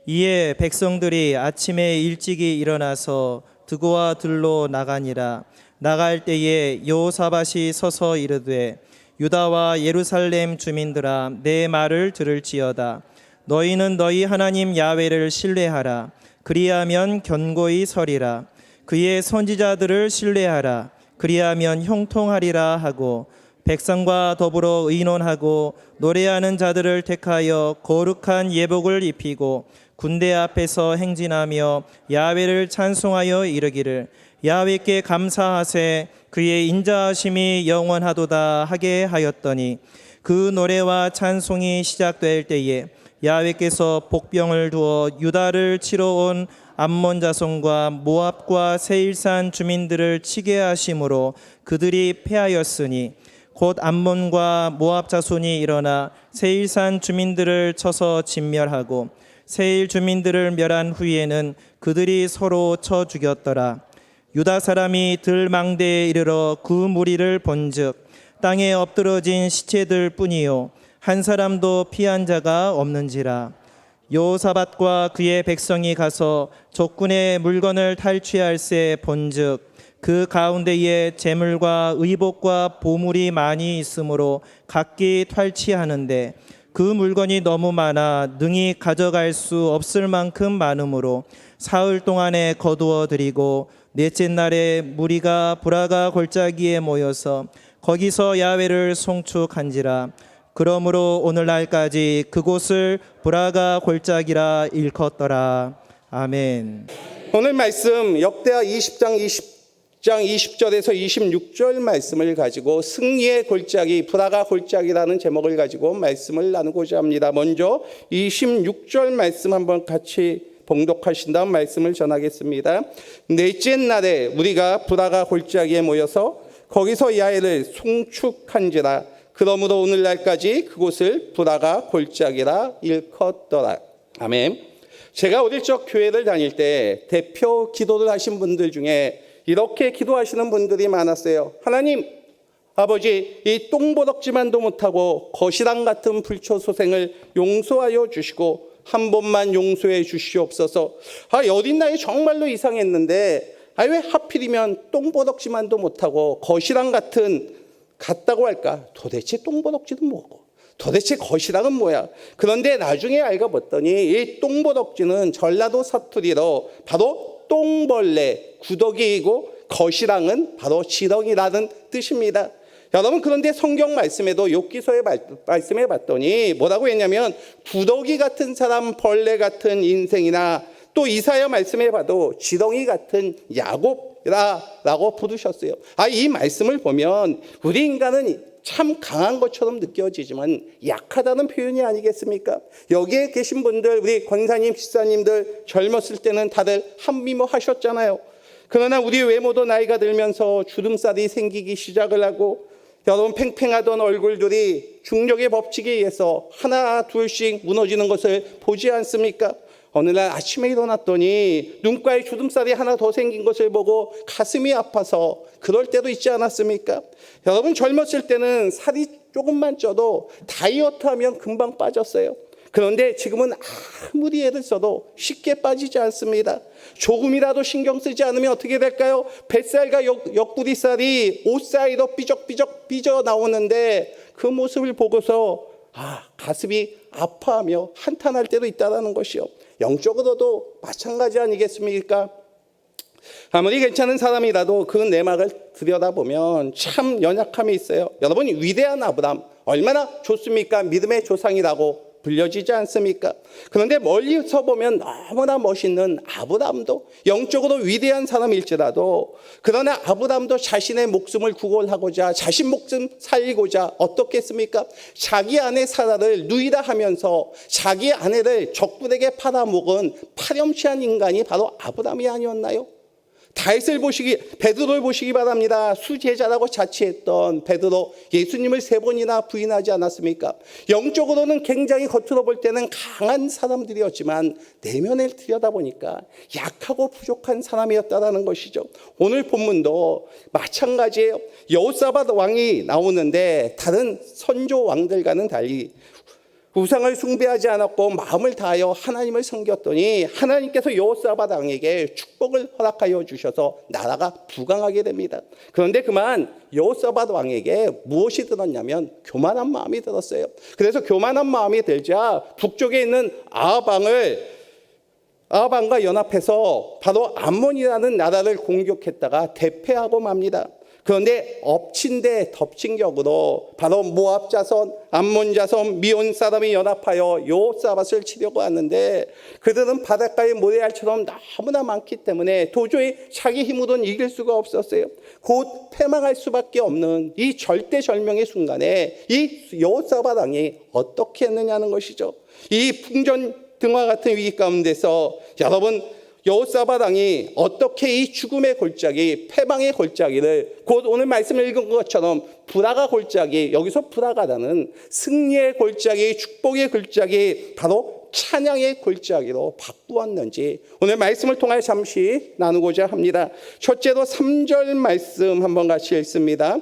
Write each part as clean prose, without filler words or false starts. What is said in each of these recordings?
이에 백성들이 아침에 일찍이 일어나서 드고와 들로 나가니라. 나갈 때에 여호사밧이 서서 이르되 유다와 예루살렘 주민들아 내 말을 들을지어다. 너희는 너희 하나님 야훼를 신뢰하라. 그리하면 견고히 서리라. 그의 선지자들을 신뢰하라. 그리하면 형통하리라 하고 백성과 더불어 의논하고 노래하는 자들을 택하여 거룩한 예복을 입히고 군대 앞에서 행진하며 야훼를 찬송하여 이르기를 야훼께 감사하세 그의 인자하심이 영원하도다 하게 하였더니 그 노래와 찬송이 시작될 때에 야훼께서 복병을 두어 유다를 치러 온 암몬 자손과 모압과 세일산 주민들을 치게 하심으로 그들이 패하였으니 곧 암몬과 모압 자손이 일어나 세일산 주민들을 쳐서 진멸하고 세일 주민들을 멸한 후에는 그들이 서로 쳐 죽였더라. 유다 사람이 들망대에 이르러 그 무리를 본즉 땅에 엎드러진 시체들 뿐이요 한 사람도 피한 자가 없는지라. 여호사밧과 그의 백성이 가서 적군의 물건을 탈취할새 본즉 그 가운데에 재물과 의복과 보물이 많이 있으므로 각기 탈취하는데 그 물건이 너무 많아 능히 가져갈 수 없을 만큼 많으므로 사흘 동안에 거두어 드리고 넷째 날에 무리가 브라가 골짜기에 모여서 거기서 야훼를 송축한지라. 그러므로 오늘날까지 그곳을 브라가 골짜기라 일컫더라. 아멘. 오늘 말씀 역대하 20장 20절에서 26절 말씀을 가지고 승리의 골짜기, 브라가 골짜기라는 제목을 가지고 말씀을 나누고자 합니다. 먼저 26절 말씀 한번 같이 봉독하신 다음 말씀을 전하겠습니다. 넷째 날에 우리가 브라가 골짜기에 모여서 거기서 야훼를 송축한지라. 그러므로 오늘날까지 그곳을 브라가 골짜기라 일컫더라. 아멘. 제가 어릴 적 교회를 다닐 때 대표 기도를 하신 분들 중에 이렇게 기도하시는 분들이 많았어요. 하나님, 아버지, 이 똥보덕지만도 못하고 거시랑 같은 불초소생을 용서하여 주시고 한 번만 용서해 주시옵소서. 어린 나이 정말로 이상했는데 왜 하필이면 똥보덕지만도 못하고 거시랑 같다고 할까? 도대체 똥보덕지는 뭐고? 도대체 거시랑은 뭐야? 그런데 나중에 알고 봤더니 이 똥보덕지는 전라도 사투리로 바로 똥벌레, 구더기이고 거시랑은 바로 지렁이라는 뜻입니다. 여러분, 그런데 성경 말씀에도 욥기서의 말씀에 봤더니 뭐라고 했냐면 구더기 같은 사람, 벌레 같은 인생이나 또 이사야 말씀에 봐도 지렁이 같은 야곱이라고 부르셨어요. 이 말씀을 보면 우리 인간은 참 강한 것처럼 느껴지지만 약하다는 표현이 아니겠습니까? 여기에 계신 분들, 우리 권사님, 집사님들 젊었을 때는 다들 한미모 하셨잖아요. 그러나 우리 외모도 나이가 들면서 주름살이 생기기 시작을 하고 여러분, 팽팽하던 얼굴들이 중력의 법칙에 의해서 하나 둘씩 무너지는 것을 보지 않습니까? 어느 날 아침에 일어났더니 눈가에 주름살이 하나 더 생긴 것을 보고 가슴이 아파서 그럴 때도 있지 않았습니까? 여러분, 젊었을 때는 살이 조금만 쪄도 다이어트 하면 금방 빠졌어요. 그런데 지금은 아무리 애를 써도 쉽게 빠지지 않습니다. 조금이라도 신경 쓰지 않으면 어떻게 될까요? 뱃살과 옆구리살이 옷 사이로 삐적삐적 삐져나오는데 그 모습을 보고서 가슴이 아파하며 한탄할 때도 있다는 것이요. 영적으로도 마찬가지 아니겠습니까? 아무리 괜찮은 사람이라도 그 내막을 들여다보면 참 연약함이 있어요. 여러분, 위대한 아브람 얼마나 좋습니까? 믿음의 조상이라고 불려지지 않습니까? 그런데 멀리서 보면 너무나 멋있는 아브람도 영적으로 위대한 사람일지라도 그러나 아브람도 자신의 목숨을 구원하고자 자신 목숨 살리고자 어떻게 했습니까? 자기 아내 사라를 누이라 하면서 자기 아내를 적군에게 팔아먹은 파렴치한 인간이 바로 아브람이 아니었나요? 베드로를 보시기 바랍니다. 수제자라고 자취했던 베드로, 예수님을 3번이나 부인하지 않았습니까? 영적으로는 굉장히 겉으로 볼 때는 강한 사람들이었지만 내면을 들여다보니까 약하고 부족한 사람이었다는 것이죠. 오늘 본문도 마찬가지예요. 여호사밧 왕이 나오는데 다른 선조 왕들과는 달리 우상을 숭배하지 않았고 마음을 다하여 하나님을 섬겼더니 하나님께서 여호사밧 왕에게 축복을 허락하여 주셔서 나라가 부강하게 됩니다. 그런데 그만 여호사밧 왕에게 무엇이 들었냐면 교만한 마음이 들었어요. 그래서 교만한 마음이 들자 북쪽에 있는 아합왕과 연합해서 바로 암몬이라는 나라를 공격했다가 대패하고 맙니다. 그런데 엎친 데 덮친 격으로 바로 모압 자손, 암몬 자손, 미온 사람이 연합하여 여호사밧을 치려고 하는데 그들은 바닷가의 모래알처럼 너무나 많기 때문에 도저히 자기 힘으로는 이길 수가 없었어요. 곧 패망할 수밖에 없는 이 절대절명의 순간에 이 여호사밧 왕이 어떻게 했느냐는 것이죠. 이 풍전 등화 같은 위기 가운데서 여러분 여호사밧 왕이 어떻게 이 죽음의 골짜기, 패망의 골짜기를 곧 오늘 말씀을 읽은 것처럼 불화가 골짜기, 여기서 불화가라는 승리의 골짜기, 축복의 골짜기, 바로 찬양의 골짜기로 바꾸었는지 오늘 말씀을 통해 잠시 나누고자 합니다. 첫째로 3절 말씀 한번 같이 읽습니다.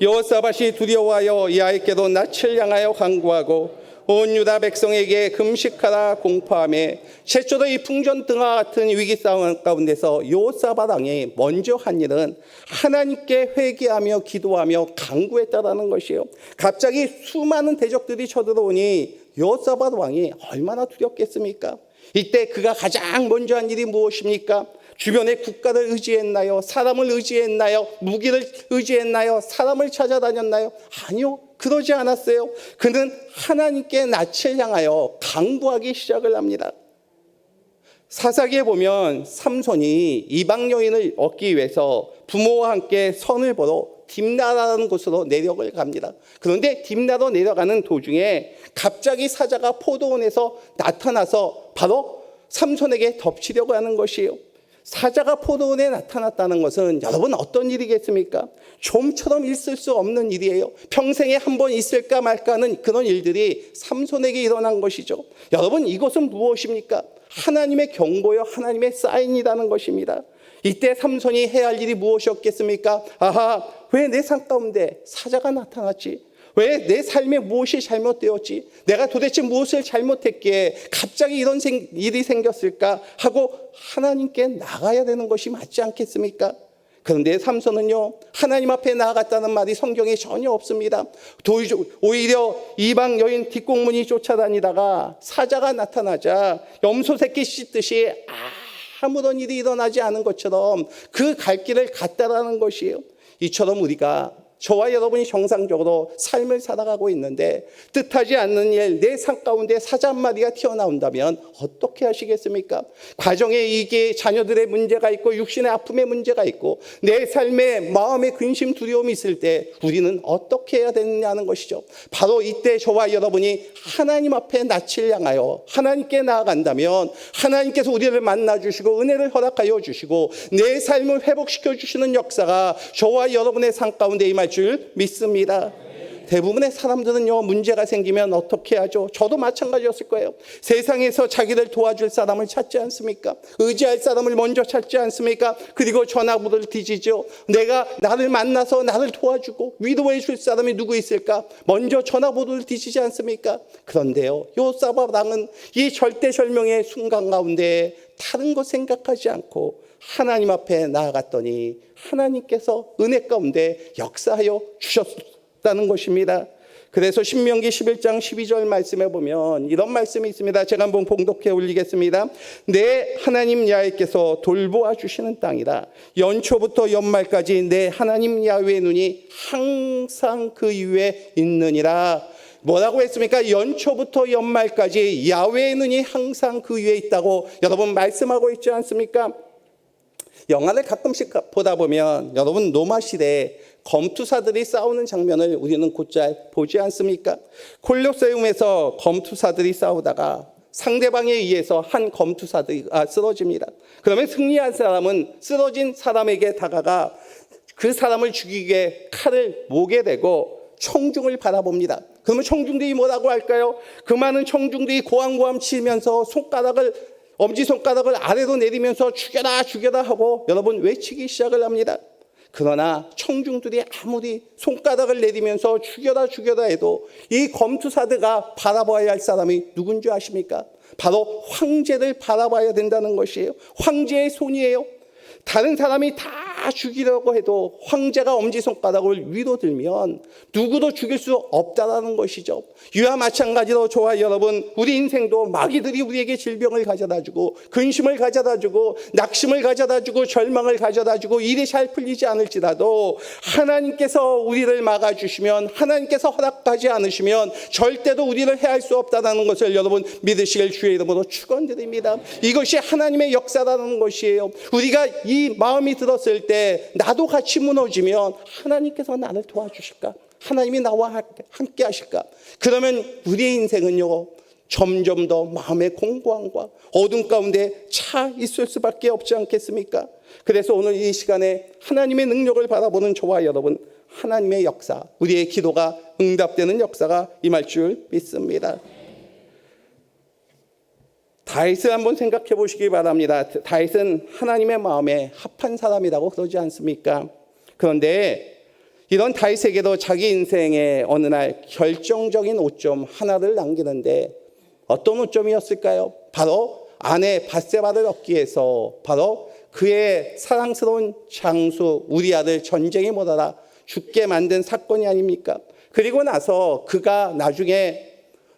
여호사밧이 두려워하여 야훼께로 낯을 향하여 간구하고 온 유다 백성에게 금식하라 공포하며 최초로 이 풍전 등화 같은 위기 상황 가운데서 여호사밧 왕이 먼저 한 일은 하나님께 회개하며 기도하며 간구했다라는 것이에요. 갑자기 수많은 대적들이 쳐들어오니 여호사밧 왕이 얼마나 두렵겠습니까? 이때 그가 가장 먼저 한 일이 무엇입니까? 주변의 국가를 의지했나요? 사람을 의지했나요? 무기를 의지했나요? 사람을 찾아다녔나요? 아니요, 그러지 않았어요. 그는 하나님께 낯을 향하여 간구하기 시작을 합니다. 사사기에 보면 삼손이 이방 여인을 얻기 위해서 부모와 함께 선을 보러 딥나라는 곳으로 내려갈 갑니다. 그런데 딥나로 내려가는 도중에 갑자기 사자가 포도원에서 나타나서 바로 삼손에게 덮치려고 하는 것이에요. 사자가 포도원에 나타났다는 것은 여러분 어떤 일이겠습니까? 좀처럼 있을 수 없는 일이에요. 평생에 한 번 있을까 말까 하는 그런 일들이 삼손에게 일어난 것이죠. 여러분 이것은 무엇입니까? 하나님의 경고요, 하나님의 사인이라는 것입니다. 이때 삼손이 해야 할 일이 무엇이었겠습니까? 아하, 왜 내 삶 가운데 사자가 나타났지? 왜 내 삶에 무엇이 잘못되었지? 내가 도대체 무엇을 잘못했기에 갑자기 이런 일이 생겼을까? 하고 하나님께 나가야 되는 것이 맞지 않겠습니까? 그런데 삼손은요, 하나님 앞에 나아갔다는 말이 성경에 전혀 없습니다. 오히려 이방 여인 뒷공문이 쫓아다니다가 사자가 나타나자 염소 새끼 씻듯이 아무런 일이 일어나지 않은 것처럼 그 갈 길을 갔다라는 것이에요. 이처럼 우리가 저와 여러분이 정상적으로 삶을 살아가고 있는데 뜻하지 않는 일, 내 삶 가운데 사자 한 마리가 튀어나온다면 어떻게 하시겠습니까? 가정에 이게 자녀들의 문제가 있고 육신의 아픔의 문제가 있고 내 삶에 마음의 근심 두려움이 있을 때 우리는 어떻게 해야 되느냐는 것이죠. 바로 이때 저와 여러분이 하나님 앞에 낯을 향하여 하나님께 나아간다면 하나님께서 우리를 만나주시고 은혜를 허락하여 주시고 내 삶을 회복시켜 주시는 역사가 저와 여러분의 삶 가운데 임할 줄 믿습니다. 대부분의 사람들은요, 문제가 생기면 어떻게 하죠? 저도 마찬가지였을 거예요. 세상에서 자기를 도와줄 사람을 찾지 않습니까? 의지할 사람을 먼저 찾지 않습니까? 그리고 전화부를 뒤지죠. 나를 만나서 나를 도와주고 위로해 줄 사람이 누구 있을까? 먼저 전화부를 뒤지지 않습니까? 그런데요, 여호사밧 왕은 이 절대절명의 순간 가운데 다른 것 생각하지 않고 하나님 앞에 나아갔더니 하나님께서 은혜 가운데 역사하여 주셨다는 것입니다. 그래서 신명기 11장 12절 말씀에 보면 이런 말씀이 있습니다. 제가 한번 봉독해 올리겠습니다. 내 하나님 야훼께서 돌보아 주시는 땅이라. 연초부터 연말까지 내 하나님 야훼의 눈이 항상 그 위에 있느니라. 뭐라고 했습니까? 연초부터 연말까지 야훼의 눈이 항상 그 위에 있다고 여러분 말씀하고 있지 않습니까? 영화를 가끔씩 보다 보면 여러분 로마 시대에 검투사들이 싸우는 장면을 우리는 곧잘 보지 않습니까? 콜로세움에서 검투사들이 싸우다가 상대방에 의해서 한 검투사들이 쓰러집니다. 그러면 승리한 사람은 쓰러진 사람에게 다가가 그 사람을 죽이기 위해 칼을 목에 대고 청중을 바라봅니다. 그러면 청중들이 뭐라고 할까요? 그 많은 청중들이 고함고함 치면서 엄지손가락을 아래로 내리면서 죽여라 죽여라 하고 여러분 외치기 시작을 합니다. 그러나 청중들이 아무리 손가락을 내리면서 죽여라 해도 이 검투사드가 바라봐야 할 사람이 누군지 아십니까? 바로 황제를 바라봐야 된다는 것이에요. 황제의 손이에요. 다른 사람이 다 죽이려고 해도 황제가 엄지손가락을 위로 들면 누구도 죽일 수 없다라는 것이죠. 이와 마찬가지로 좋아요 여러분, 우리 인생도 마귀들이 우리에게 질병을 가져다주고 근심을 가져다주고 낙심을 가져다주고 절망을 가져다주고 일이 잘 풀리지 않을지라도 하나님께서 우리를 막아주시면, 하나님께서 허락하지 않으시면 절대로 우리를 해할 수 없다는 것을 여러분 믿으시길 주의 이름으로 축원드립니다. 이것이 하나님의 역사라는 것이에요. 우리가 이 마음이 들었을 때 나도 같이 무너지면 하나님께서 나를 도와주실까? 하나님이 나와 함께 하실까? 그러면 우리의 인생은요 점점 더 마음의 공고함과 어둠 가운데 차 있을 수밖에 없지 않겠습니까? 그래서 오늘 이 시간에 하나님의 능력을 바라보는 저와 여러분, 하나님의 역사, 우리의 기도가 응답되는 역사가 임할 줄 믿습니다. 다윗을 한번 생각해 보시기 바랍니다. 다윗은 하나님의 마음에 합한 사람이라고 그러지 않습니까? 그런데 이런 다윗에게도 자기 인생의 어느 날 결정적인 오점 하나를 남기는데 어떤 오점이었을까요? 바로 아내 밧세바를 얻기 위해서 바로 그의 사랑스러운 장수 우리아를 전쟁에 못 알아 죽게 만든 사건이 아닙니까? 그리고 나서 그가 나중에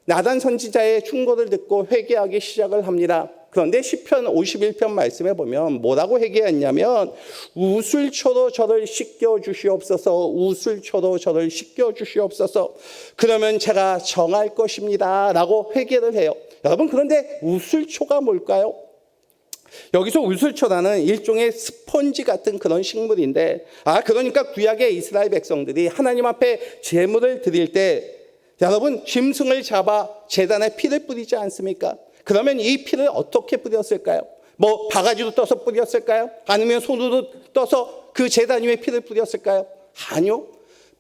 나단 선지자의 충고를 듣고 회개하기 시작을 합니다. 그런데 시편 51편 말씀에 보면 뭐라고 회개했냐면 우슬초로 저를 씻겨 주시옵소서, 우슬초로 저를 씻겨 주시옵소서, 그러면 제가 정할 것입니다 라고 회개를 해요. 여러분, 그런데 우슬초가 뭘까요? 여기서 우슬초라는 일종의 스펀지 같은 그런 식물인데, 그러니까 구약의 이스라엘 백성들이 하나님 앞에 제물을 드릴 때 여러분 짐승을 잡아 제단에 피를 뿌리지 않습니까? 그러면 이 피를 어떻게 뿌렸을까요? 뭐 바가지로 떠서 뿌렸을까요? 아니면 손으로 떠서 그 제단 위에 피를 뿌렸을까요? 아니요.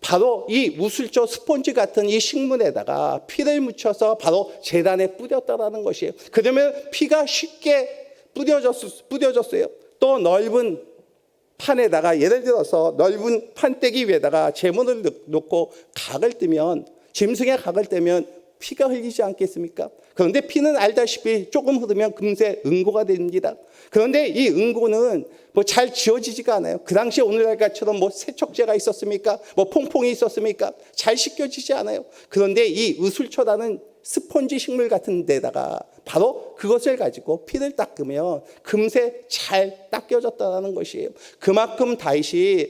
바로 이 우슬초 스폰지 같은 이 식물에다가 피를 묻혀서 바로 제단에 뿌렸다라는 것이에요. 그러면 피가 쉽게 뿌려졌어요. 또 넓은 판에다가, 예를 들어서 넓은 판때기 위에다가 제물을 놓고 각을 뜨면, 짐승의 각을 떼면 피가 흘리지 않겠습니까? 그런데 피는 알다시피 조금 흐르면 금세 응고가 됩니다. 그런데 이 응고는 뭐 잘 지워지지가 않아요. 그 당시에 오늘날처럼 뭐 세척제가 있었습니까? 뭐 퐁퐁이 있었습니까? 잘 씻겨지지 않아요. 그런데 이 우슬초라는 스펀지 식물 같은 데다가 바로 그것을 가지고 피를 닦으면 금세 잘 닦여졌다는 것이에요. 그만큼 다윗이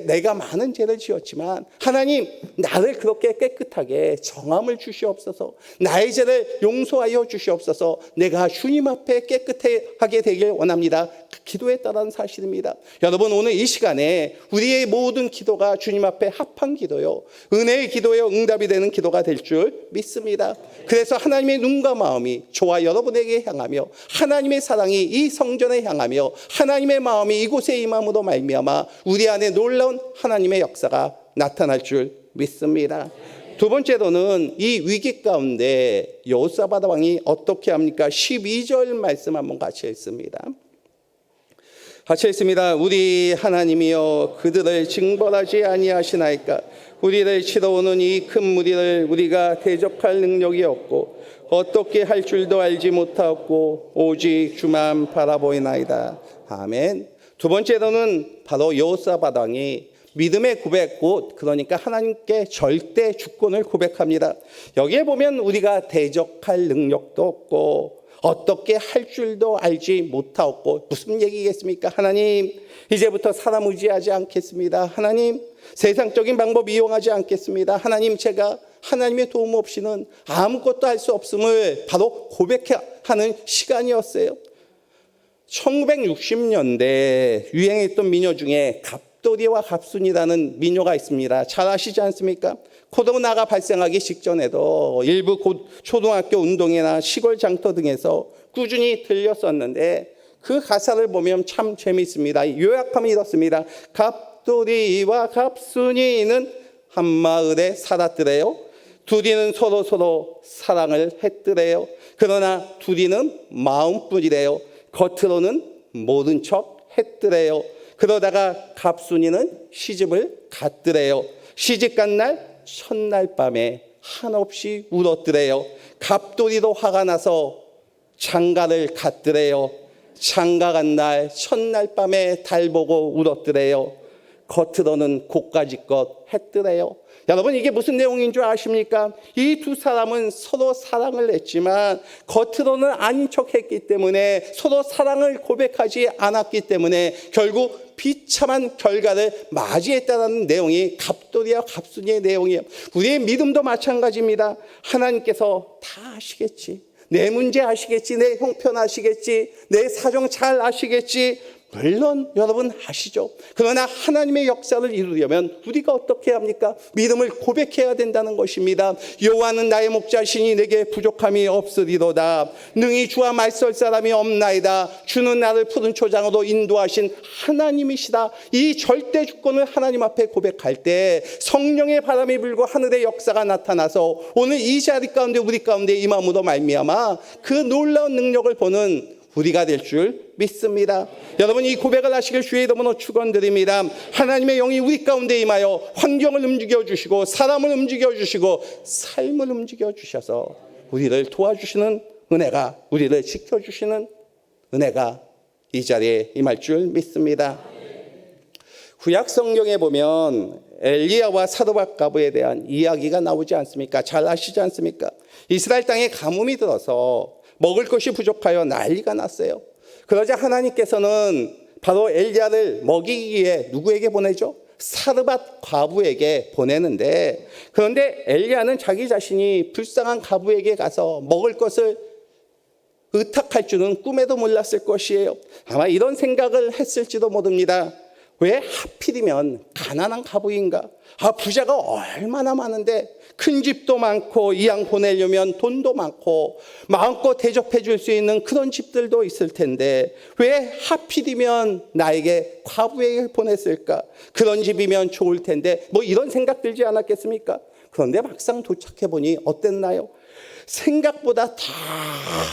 내가 많은 죄를 지었지만 하나님 나를 그렇게 깨끗하게 정함을 주시옵소서, 나의 죄를 용서하여 주시옵소서, 내가 주님 앞에 깨끗하게 되길 원합니다. 기도했다는 사실입니다. 여러분, 오늘 이 시간에 우리의 모든 기도가 주님 앞에 합한 기도요, 은혜의 기도요, 응답이 되는 기도가 될 줄 믿습니다. 그래서 하나님의 눈과 마음이 저와 여러분에게 향하며 하나님의 사랑이 이 성전에 향하며 하나님의 마음이 이곳에 임함으로 말미암아 우리 안에 놀라운 하나님의 역사가 나타날 줄 믿습니다. 두 번째로는 이 위기 가운데 여호사밧 왕이 어떻게 합니까? 12절 말씀 한번 같이 읽습니다. 같이 읽습니다. 우리 하나님이여 그들을 징벌하지 아니하시나이까? 우리를 치러오는 이 큰 무리를 우리가 대적할 능력이 없고 어떻게 할 줄도 알지 못하고 오직 주만 바라보이나이다. 아멘. 두 번째로는 바로 여호사밧 왕이 믿음의 고백, 곧 그러니까 하나님께 절대 주권을 고백합니다. 여기에 보면 우리가 대적할 능력도 없고 어떻게 할 줄도 알지 못하고, 무슨 얘기겠습니까? 하나님 이제부터 사람 의지하지 않겠습니다. 하나님 세상적인 방법 이용하지 않겠습니다. 하나님 제가 하나님의 도움 없이는 아무것도 할 수 없음을 바로 고백하는 시간이었어요. 1960년대 유행했던 민요 중에 갑돌이와 갑순이라는 민요가 있습니다. 잘 아시지 않습니까? 코로나가 발생하기 직전에도 일부 초등학교 운동회나 시골 장터 등에서 꾸준히 들렸었는데 그 가사를 보면 참 재미있습니다. 요약하면 이렇습니다. 갑돌이와 갑순이는 한 마을에 살았더래요. 둘이는 서로 사랑을 했더래요. 그러나 둘이는 마음뿐이래요. 겉으로는 모른 척 했더래요. 그러다가 갑순이는 시집을 갔더래요. 시집 간 날 첫날 밤에 한없이 울었더래요. 갑돌이도 화가 나서 장가를 갔더래요. 장가 간 날 첫날 밤에 달 보고 울었더래요. 겉으로는 고까지껏 했더래요. 여러분, 이게 무슨 내용인 줄 아십니까? 이 두 사람은 서로 사랑을 했지만 겉으로는 아닌 척했기 때문에, 서로 사랑을 고백하지 않았기 때문에 결국 비참한 결과를 맞이했다는 내용이 갑돌이와 갑순이의 내용이에요. 우리의 믿음도 마찬가지입니다. 하나님께서 다 아시겠지, 내 문제 아시겠지, 내 형편 아시겠지, 내 사정 잘 아시겠지. 물론 여러분 아시죠. 그러나 하나님의 역사를 이루려면 우리가 어떻게 합니까? 믿음을 고백해야 된다는 것입니다. 여호와는 나의 목자시니 내게 부족함이 없으리로다. 능히 주와 말설 사람이 없나이다. 주는 나를 푸른 초장으로 인도하신 하나님이시다. 이 절대 주권을 하나님 앞에 고백할 때 성령의 바람이 불고 하늘의 역사가 나타나서 오늘 이 자리 가운데 우리 가운데 임함으로 말미암아 그 놀라운 능력을 보는 우리가 될 줄 믿습니다. 여러분, 이 고백을 하시길 주의 이름으로 축원드립니다. 하나님의 영이 우리 가운데 임하여 환경을 움직여 주시고 사람을 움직여 주시고 삶을 움직여 주셔서 우리를 도와주시는 은혜가, 우리를 지켜주시는 은혜가 이 자리에 임할 줄 믿습니다. 구약 성경에 보면 엘리야와 사도박 가부에 대한 이야기가 나오지 않습니까? 잘 아시지 않습니까? 이스라엘 땅에 가뭄이 들어서 먹을 것이 부족하여 난리가 났어요. 그러자 하나님께서는 바로 엘리야를 먹이기 위해 누구에게 보내죠? 사르밧 과부에게 보내는데, 그런데 엘리야는 자기 자신이 불쌍한 과부에게 가서 먹을 것을 의탁할 줄은 꿈에도 몰랐을 것이에요. 아마 이런 생각을 했을지도 모릅니다. 왜 하필이면 가난한 과부인가? 부자가 얼마나 많은데, 큰 집도 많고 이 양 보내려면 돈도 많고 마음껏 대접해 줄 수 있는 그런 집들도 있을 텐데 왜 하필이면 나에게 과부에게 보냈을까? 그런 집이면 좋을 텐데, 뭐 이런 생각 들지 않았겠습니까? 그런데 막상 도착해 보니 어땠나요? 생각보다 더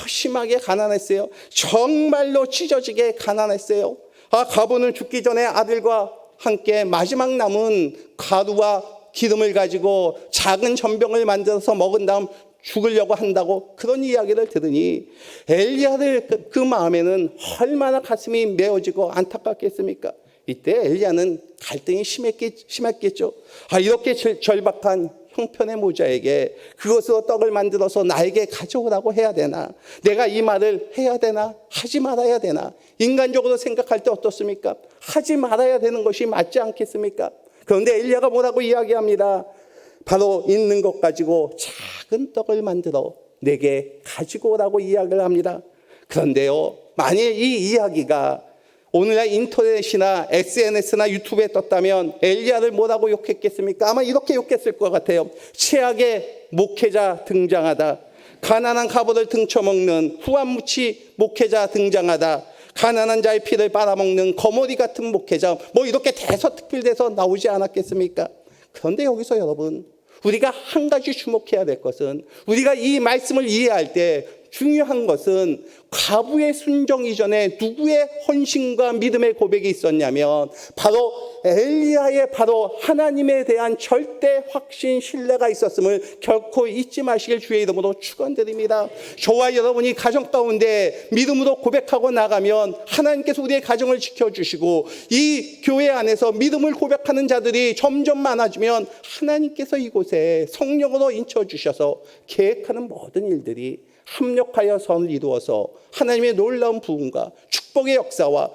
심하게 가난했어요. 정말로 찢어지게 가난했어요. 과부는 죽기 전에 아들과 함께 마지막 남은 가루와 기름을 가지고 작은 전병을 만들어서 먹은 다음 죽으려고 한다고 그런 이야기를 들으니 엘리야를 그 마음에는 얼마나 가슴이 메어지고 안타깝겠습니까? 이때 엘리야는 갈등이 심했겠죠. 이렇게 절박한 형편의 모자에게 그것으로 떡을 만들어서 나에게 가져오라고 해야 되나? 내가 이 말을 해야 되나? 하지 말아야 되나? 인간적으로 생각할 때 어떻습니까? 하지 말아야 되는 것이 맞지 않겠습니까? 그런데 엘리야가 뭐라고 이야기합니다. 바로 있는 것 가지고 작은 떡을 만들어 내게 가지고 오라고 이야기를 합니다. 그런데요, 만약 이 이야기가 오늘날 인터넷이나 SNS나 유튜브에 떴다면 엘리야를 뭐라고 욕했겠습니까? 아마 이렇게 욕했을 것 같아요. 최악의 목회자 등장하다. 가난한 가부를 등쳐먹는 후한무치 목회자 등장하다. 가난한 자의 피를 빨아먹는 거머리 같은 목회자, 뭐 이렇게 대서특필돼서 나오지 않았겠습니까? 그런데 여기서 여러분, 우리가 한 가지 주목해야 될 것은, 우리가 이 말씀을 이해할 때 중요한 것은 과부의 순종 이전에 누구의 헌신과 믿음의 고백이 있었냐면 바로 엘리야의 바로 하나님에 대한 절대 확신, 신뢰가 있었음을 결코 잊지 마시길 주의 이름으로 축원드립니다. 저와 여러분이 가정 가운데 믿음으로 고백하고 나가면 하나님께서 우리의 가정을 지켜주시고 이 교회 안에서 믿음을 고백하는 자들이 점점 많아지면 하나님께서 이곳에 성령으로 인쳐주셔서 계획하는 모든 일들이 합력하여 선을 이루어서 하나님의 놀라운 부흥과 축복의 역사와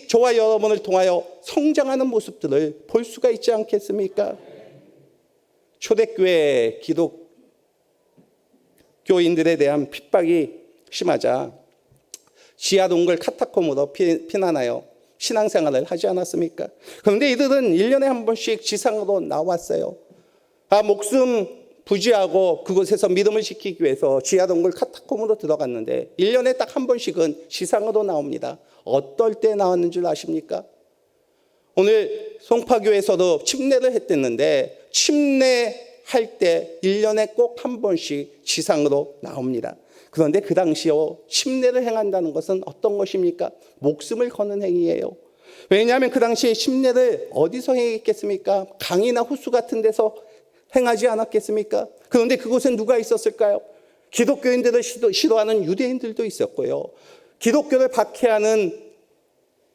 저와 여러분을 통하여 성장하는 모습들을 볼 수가 있지 않겠습니까? 초대교회 기독교인들에 대한 핍박이 심하자 지하 동굴 카타콤으로 피난하여 신앙생활을 하지 않았습니까? 그런데 이들은 1년에 한 번씩 지상으로 나왔어요. 목숨 부지하고 그곳에서 믿음을 지키기 위해서 지하동굴 카타콤으로 들어갔는데 1년에 딱 한 번씩은 지상으로 나옵니다. 어떨 때 나왔는 줄 아십니까? 오늘 송파교에서도 침례를 했댔는데 침례할 때 1년에 꼭 한 번씩 지상으로 나옵니다. 그런데 그 당시요, 침례를 행한다는 것은 어떤 것입니까? 목숨을 거는 행위예요. 왜냐하면 그 당시에 심례를 어디서 행했겠습니까? 강이나 호수 같은 데서 행하지 않았겠습니까? 그런데 그곳엔 누가 있었을까요? 기독교인들을 싫어하는 유대인들도 있었고요. 기독교를 박해하는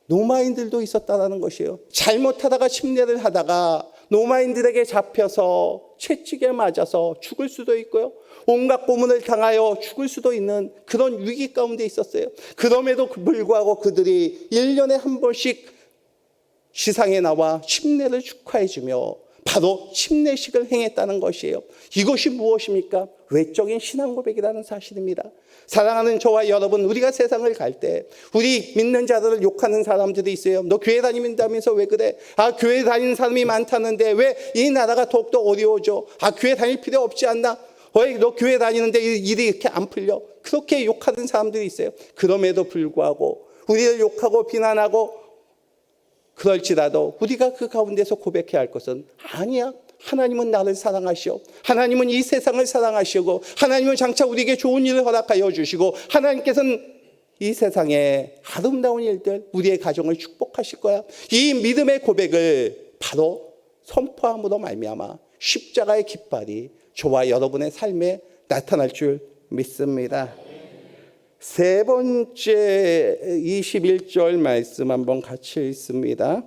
로마인들도 있었다는 것이에요. 잘못하다가 심례를 하다가 로마인들에게 잡혀서 채찍에 맞아서 죽을 수도 있고요. 온갖 고문을 당하여 죽을 수도 있는 그런 위기 가운데 있었어요. 그럼에도 불구하고 그들이 1년에 한 번씩 시상에 나와 침례를 축하해주며 바로 침례식을 행했다는 것이에요. 이것이 무엇입니까? 외적인 신앙 고백이라는 사실입니다. 사랑하는 저와 여러분, 우리가 세상을 갈 때 우리 믿는 자들을 욕하는 사람들이 있어요. 너 교회 다닌다면서 왜 그래? 교회 다니는 사람이 많다는데 왜 이 나라가 더욱더 어려워져? 교회 다닐 필요 없지 않나? 왜 너 교회 다니는데 일이 이렇게 안 풀려? 그렇게 욕하는 사람들이 있어요. 그럼에도 불구하고 우리를 욕하고 비난하고 그럴지라도 우리가 그 가운데서 고백해야 할 것은 아니야. 하나님은 나를 사랑하시오. 하나님은 이 세상을 사랑하시고 하나님은 장차 우리에게 좋은 일을 허락하여 주시고 하나님께서는 이 세상에 아름다운 일들, 우리의 가정을 축복하실 거야. 이 믿음의 고백을 바로 선포함으로 말미암아 십자가의 깃발이 저와 여러분의 삶에 나타날 줄 믿습니다. 세 번째 21절 말씀 한번 같이 읽습니다.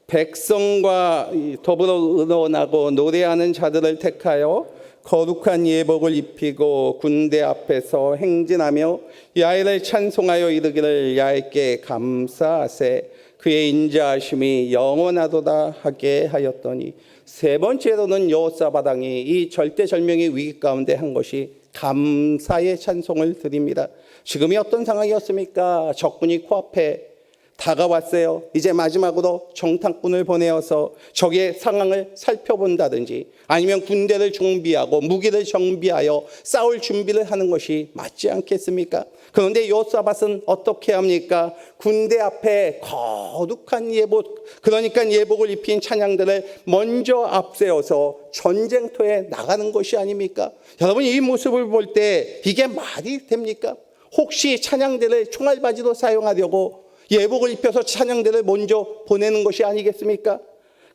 백성과 더불어 의논하고 노래하는 자들을 택하여 거룩한 예복을 입히고 군대 앞에서 행진하며 야훼를 찬송하여 이르기를 야훼께 감사하세 그의 인자하심이 영원하도다 하게 하였더니, 세 번째로는 여호사밧 왕이 이 절대절명의 위기 가운데 한 것이 감사의 찬송을 드립니다. 지금이 어떤 상황이었습니까? 적군이 코앞에 다가왔어요. 이제 마지막으로 정탐꾼을 보내어서 적의 상황을 살펴본다든지 아니면 군대를 정비하고 무기를 정비하여 싸울 준비를 하는 것이 맞지 않겠습니까? 그런데 여호사밧은 어떻게 합니까? 군대 앞에 거룩한 예복, 그러니까 예복을 입힌 찬양들을 먼저 앞세워서 전쟁터에 나가는 것이 아닙니까? 여러분, 이 모습을 볼 때 이게 말이 됩니까? 혹시 찬양대를 총알바지로 사용하려고 예복을 입혀서 찬양대를 먼저 보내는 것이 아니겠습니까?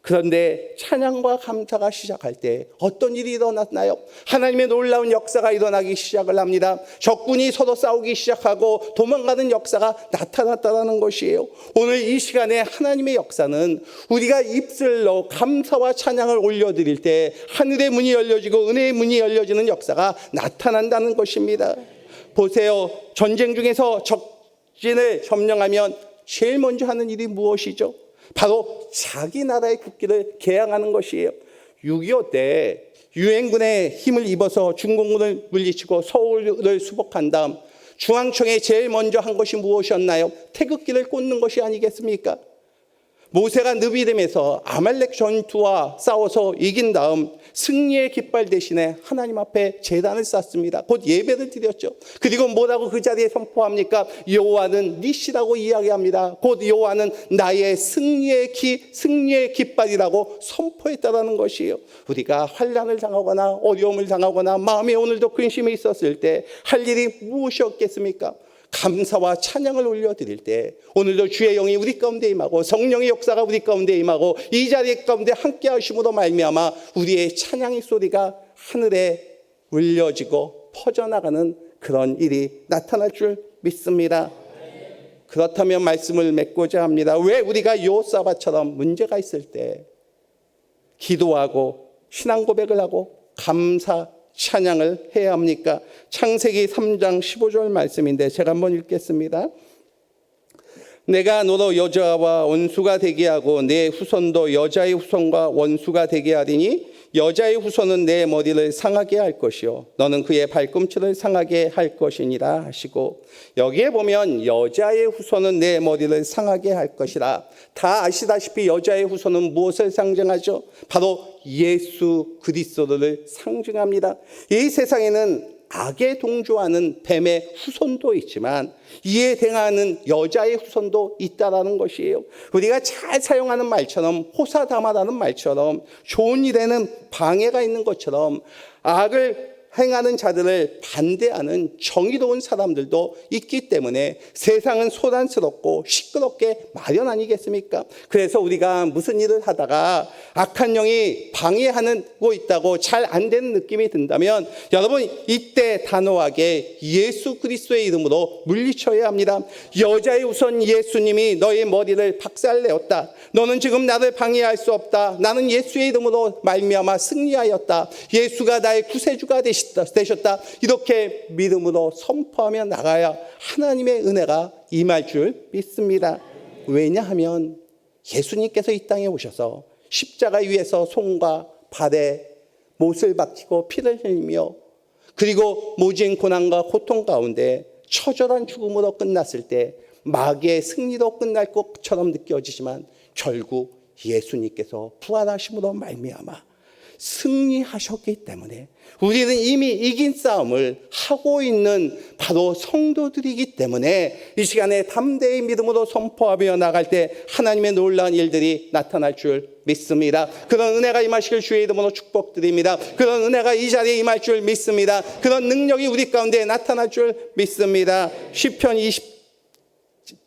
그런데 찬양과 감사가 시작할 때 어떤 일이 일어났나요? 하나님의 놀라운 역사가 일어나기 시작을 합니다. 적군이 서로 싸우기 시작하고 도망가는 역사가 나타났다는 것이에요. 오늘 이 시간에 하나님의 역사는 우리가 입술로 감사와 찬양을 올려드릴 때 하늘의 문이 열려지고 은혜의 문이 열려지는 역사가 나타난다는 것입니다. 보세요. 전쟁 중에서 적진을 점령하면 제일 먼저 하는 일이 무엇이죠? 바로 자기 나라의 국기를 개양하는 것이에요. 6.25 때 유엔군의 힘을 입어서 중공군을 물리치고 서울을 수복한 다음 중앙청에 제일 먼저 한 것이 무엇이었나요? 태극기를 꽂는 것이 아니겠습니까? 모세가 느비딤에서 아말렉 전투와 싸워서 이긴 다음 승리의 깃발 대신에 하나님 앞에 제단을 쌓습니다. 곧 예배를 드렸죠. 그리고 뭐라고 그 자리에 선포합니까? 여호와는 니시라고 이야기합니다. 곧 여호와는 나의 승리의 깃발이라고 선포했다라는 것이에요. 우리가 환난을 당하거나 어려움을 당하거나 마음에 오늘도 근심이 있었을 때 할 일이 무엇이었겠습니까? 감사와 찬양을 올려드릴 때 오늘도 주의 영이 우리 가운데 임하고 성령의 역사가 우리 가운데 임하고 이 자리 가운데 함께 하심으로 말미암아 우리의 찬양의 소리가 하늘에 울려지고 퍼져나가는 그런 일이 나타날 줄 믿습니다. 그렇다면 말씀을 맺고자 합니다. 왜 우리가 여호사밧처럼 문제가 있을 때 기도하고 신앙 고백을 하고 감사 찬양을 해야 합니까? 창세기 3장 15절 말씀인데 제가 한번 읽겠습니다. 내가 너로 여자와 원수가 되게 하고 내 후손도 여자의 후손과 원수가 되게 하리니 여자의 후손은 내 머리를 상하게 할 것이요 너는 그의 발꿈치를 상하게 할 것이니라 하시고, 여기에 보면 여자의 후손은 내 머리를 상하게 할 것이라. 다 아시다시피 여자의 후손은 무엇을 상징하죠? 바로 예수 그리스도를 상징합니다. 이 세상에는 악에 동조하는 뱀의 후손도 있지만 이에 대항하는 여자의 후손도 있다라는 것이에요. 우리가 잘 사용하는 말처럼, 호사다마라는 말처럼, 좋은 일에는 방해가 있는 것처럼 악을 행하는 자들을 반대하는 정의로운 사람들도 있기 때문에 세상은 소란스럽고 시끄럽게 마련 아니겠습니까? 그래서 우리가 무슨 일을 하다가 악한 영이 방해하고 있다고 잘 안 되는 느낌이 든다면 여러분 이때 단호하게 예수 그리스도의 이름으로 물리쳐야 합니다. 여자의 우선 예수님이 너의 머리를 박살내었다. 너는 지금 나를 방해할 수 없다. 나는 예수의 이름으로 말미암아 승리하였다. 예수가 나의 구세주가 되셨다. 이렇게 믿음으로 선포하며 나가야 하나님의 은혜가 임할 줄 믿습니다. 왜냐하면 예수님께서 이 땅에 오셔서 십자가 위에서 손과 발에 못을 박히고 피를 흘리며 그리고 모진 고난과 고통 가운데 처절한 죽음으로 끝났을 때 마귀의 승리로 끝날 것처럼 느껴지지만 결국 예수님께서 부활하심으로 말미암아 승리하셨기 때문에 우리는 이미 이긴 싸움을 하고 있는 바로 성도들이기 때문에 이 시간에 담대히 믿음으로 선포하며 나갈 때 하나님의 놀라운 일들이 나타날 줄 믿습니다. 그런 은혜가 임하시길 주의 이름으로 축복드립니다. 그런 은혜가 이 자리에 임할 줄 믿습니다. 그런 능력이 우리 가운데 나타날 줄 믿습니다. 시편 20편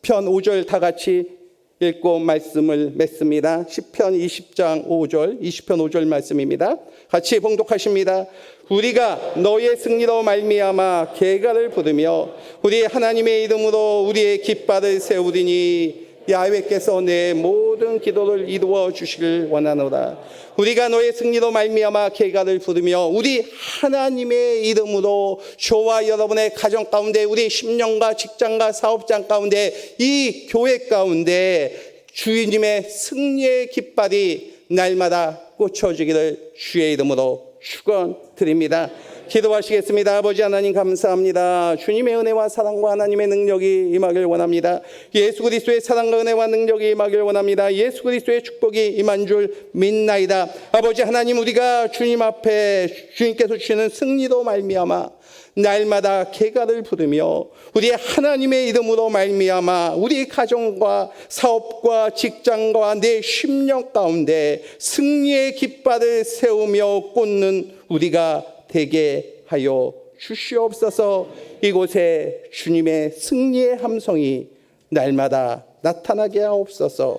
5절 다 같이 읽고 말씀을 맺습니다. 시편 20장 5절, 20편 5절 말씀입니다. 같이 봉독하십니다. 우리가 너의 승리로 말미암아 계가를 부르며 우리 하나님의 이름으로 우리의 깃발을 세우리니 야훼께서 내 모든 기도를 이루어 주시길 원하노라. 우리가 너의 승리로 말미암아 계가를 부르며 우리 하나님의 이름으로 저와 여러분의 가정 가운데 우리 심령과 직장과 사업장 가운데 이 교회 가운데 주님의 승리의 깃발이 날마다 꽂혀지기를 주의 이름으로 축원드립니다. 기도하시겠습니다. 아버지 하나님 감사합니다. 주님의 은혜와 사랑과 하나님의 능력이 임하길 원합니다. 예수 그리스도의 사랑과 은혜와 능력이 임하길 원합니다. 예수 그리스도의 축복이 임한 줄 믿나이다. 아버지 하나님 우리가 주님 앞에 주님께서 주시는 승리로 말미암아 날마다 계가를 부르며 우리 하나님의 이름으로 말미암아 우리 가정과 사업과 직장과 내 심령 가운데 승리의 깃발을 세우며 꽂는 우리가 되게 하여 주시옵소서. 이곳에 주님의 승리의 함성이 날마다 나타나게 하옵소서.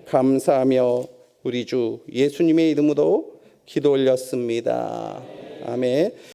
감사하며 우리 주 예수님의 이름으로 기도 올렸습니다. 아멘.